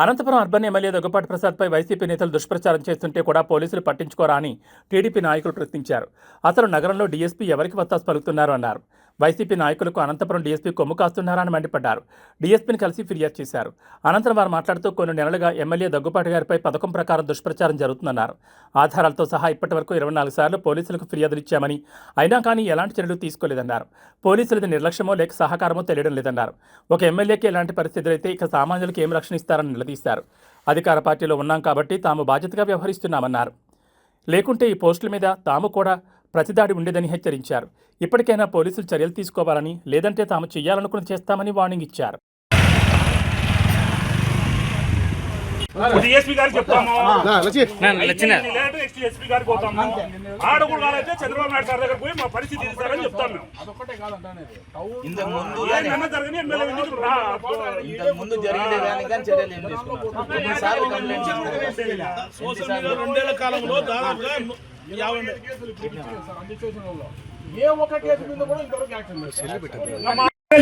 Anantapuram urban MLA Daggupati ప్రసాద్పై YCP నేతలు దుష్ప్రచారం చేస్తుంటే కూడా పోలీసులు పట్టించుకోరా అని టీడీపీ నాయకులు ప్రశ్నించారు. అసలు నగరంలో డీఎస్పీ ఎవరికి వత్తాసు పలుకుతున్నారు అన్నారు. వైసీపీ నాయకులకు అనంతపురం డీఎస్పీ కొమ్ము కాస్తున్నారా అని మండిపడ్డారు. డీఎస్పీని కలిసి ఫిర్యాదు చేశారు. అనంతరం వారు మాట్లాడుతూ కొన్ని నెలలుగా ఎమ్మెల్యే దగ్గుపాటి గారిపై పథకం ప్రకారం దుష్ప్రచారం జరుగుతుందన్నారు. ఆధారాలతో సహా ఇప్పటివరకు 24 సార్లు పోలీసులకు ఫిర్యాదులు ఇచ్చామని, అయినా కానీ ఎలాంటి చర్యలు తీసుకోలేదన్నారు. పోలీసులది నిర్లక్ష్యమో లేక సహకారమో తెలియడం లేదన్నారు. ఒక ఎమ్మెల్యేకి ఎలాంటి పరిస్థితులైతే ఇక సామాన్యులకు ఏం రక్షణ ఇస్తారని నిలదీశారు. అధికార పార్టీలో ఉన్నాం కాబట్టి తాము బాధ్యతగా వ్యవహరిస్తున్నామన్నారు. లేకుంటే ఈ పోస్టుల మీద తాము కూడా ప్రతిదాడి ఉండేదని హెచ్చరించారు. ఇప్పటికైనా పోలీసులు చర్యలు తీసుకోవాలని, లేదంటే తాము చేయాలనుకుని చేస్తామని వార్నింగ్ ఇచ్చారు. డీఎస్పీ గారికి చెప్తాము, ఎస్పీ గారికి పోతాము. ఆడకూడదు వాళ్ళైతే చంద్రబాబు నాయుడు సార్ దగ్గర పోయి మా పరిస్థితి తీస్తారని చెప్తాము.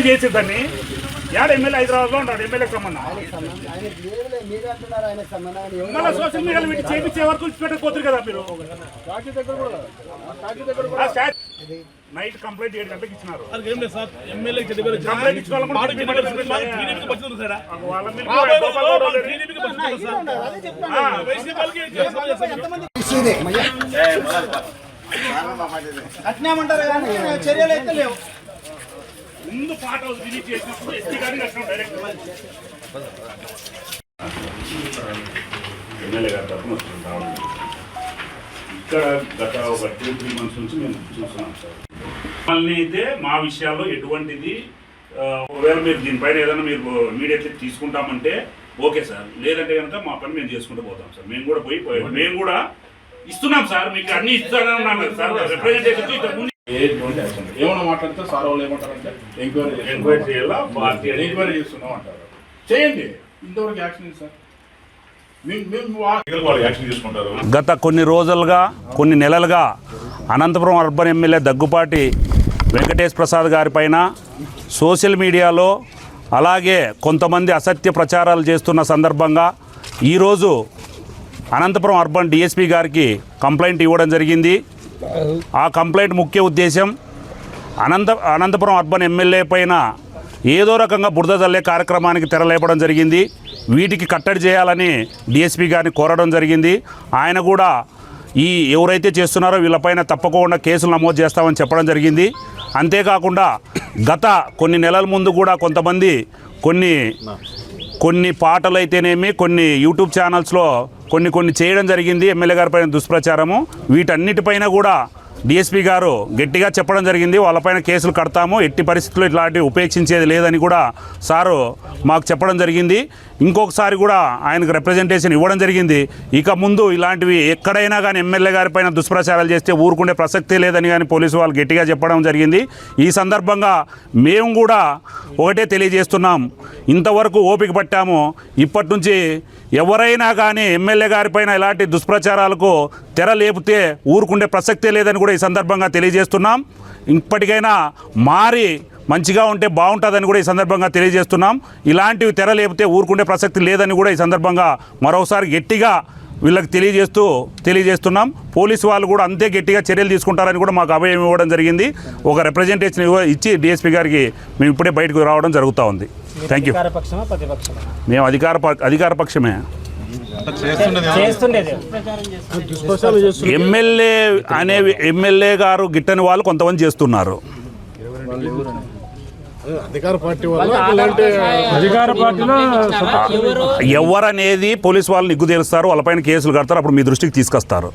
చేసేదాన్ని యాడ్ ఎమ్మెల్యే హైదరాబాద్ లో ఉంటాడు. ఎమ్మెల్యేకి సంబంధం మళ్ళీ సోషల్ మీడియాలో పెట్టి చేయించే వరకు పెట్టకపోతారు కదా మీరు. నైట్ కంప్లైంట్ 7 గంటలకు ఇచ్చినారు. కంప్లైంట్ అట్నేమంటారు కానీ చర్యలు అయితే లేవు. ముందు పాట విజిట్ చేసినప్పుడు ఎస్పీ గారిని కట్టినాం డైరెక్ట్. ఎమ్మెల్యే గారి తరఫున వస్తుంది రావడం. ఇక్కడ గత ఒక 2-3 months నుంచి మేము చూస్తున్నాం సార్. మళ్ళీ అయితే మా విషయాల్లో ఎటువంటిది ఒకవేళ మీరు దీనిపైన ఏదైనా మీరు ఇమీడియట్లీ తీసుకుంటామంటే ఓకే సార్, లేదంటే కనుక మా పని మేము చేసుకుంటూ పోతాం సార్. మేము కూడా మేము కూడా ఇస్తున్నాం సార్, మీకు అన్ని ఇస్తానని ఉన్నాను సార్. రిప్రజెంటేషన్ ఇంతకుముందు ఏమన్నా మాట్లాడితే సార్ వాళ్ళు ఏమంటారంటే ఎంక్వైరీ చేయాలా, పార్టీ ఎంక్వైరీ చేస్తున్నాం అంటారు. చేయండి, ఇంతవరకు యాక్షన్ సార్. గత కొన్ని రోజులుగా, కొన్ని నెలలుగా అనంతపురం అర్బన్ ఎమ్మెల్యే దగ్గుపాటి వెంకటేష్ ప్రసాద్ గారి పైన సోషల్ మీడియాలో అలాగే కొంతమంది అసత్య ప్రచారాలు చేస్తున్న సందర్భంగా ఈరోజు అనంతపురం అర్బన్ డిఎస్పీ గారికి కంప్లైంట్ ఇవ్వడం జరిగింది. ఆ కంప్లైంట్ ముఖ్య ఉద్దేశం అనంతపురం అర్బన్ ఎమ్మెల్యే పైన ఏదో రకంగా బురద జల్లే కార్యక్రమానికి తెరలేపడం జరిగింది. వీటికి కట్టడి చేయాలని డిఎస్పీ గారిని కోరడం జరిగింది. ఆయన కూడా ఎవరైతే చేస్తున్నారో వీళ్ళపైన తప్పకుండా కేసులు నమోదు చేస్తామని చెప్పడం జరిగింది. అంతేకాకుండా గత కొన్ని నెలల ముందు కూడా కొంతమంది కొన్ని పాటలు అయితేనేమి కొన్ని యూట్యూబ్ ఛానల్స్లో కొన్ని చేయడం జరిగింది ఎమ్మెల్యే గారి పైన దుష్ప్రచారము. వీటన్నిటిపైన కూడా డిఎస్పీ గారు గట్టిగా చెప్పడం జరిగింది, వాళ్ళపైన కేసులు కడతాము, ఎట్టి పరిస్థితుల్లో ఇట్లాంటివి ఉపేక్షించేది లేదని కూడా సారు మాకు చెప్పడం జరిగింది. ఇంకొకసారి కూడా ఆయనకు రిప్రజెంటేషన్ ఇవ్వడం జరిగింది. ఇక ముందు ఇలాంటివి ఎక్కడైనా కానీ ఎమ్మెల్యే గారి పైన దుష్ప్రచారాలు చేస్తే ఊరుకుండే ప్రసక్తే లేదని కానీ పోలీసు వాళ్ళు గట్టిగా చెప్పడం జరిగింది. ఈ సందర్భంగా మేము కూడా ఒకటే తెలియజేస్తున్నాం, ఇంతవరకు ఓపిక పట్టాము. ఇప్పటి నుంచి ఎవరైనా కానీ ఎమ్మెల్యే గారిపైన ఇలాంటి దుష్ప్రచారాలకు తెర లేపితే ఊరుకుండే ప్రసక్తే లేదని కూడా ఈ సందర్భంగా తెలియజేస్తున్నాం. ఇప్పటికైనా మారి మంచిగా ఉంటే బాగుంటుందని కూడా ఈ సందర్భంగా తెలియజేస్తున్నాం. ఇలాంటివి తెర లేపితే ఊరుకుండే ప్రసక్తి లేదని కూడా ఈ సందర్భంగా మరోసారి గట్టిగా వీళ్ళకి తెలియజేస్తున్నాం. పోలీసు వాళ్ళు కూడా అంతే గట్టిగా చర్యలు తీసుకుంటారని కూడా మాకు అభయం ఇవ్వడం జరిగింది. ఒక రిప్రజెంటేషన్ ఇచ్చి డిఎస్పీ గారికి మేము ఇప్పుడే బయటకు రావడం జరుగుతూ ఉంది. Thank you. మేము అధికార పక్షమే. ఎమ్మెల్యే గారు గిట్టని వాళ్ళు కొంతమంది చేస్తున్నారు. ఎవరనేది పోలీసు వాళ్ళు నిగ్గు తేలుస్తారు, వాళ్ళపైన కేసులు కడతారు, అప్పుడు మీ దృష్టికి తీసుకొస్తారు.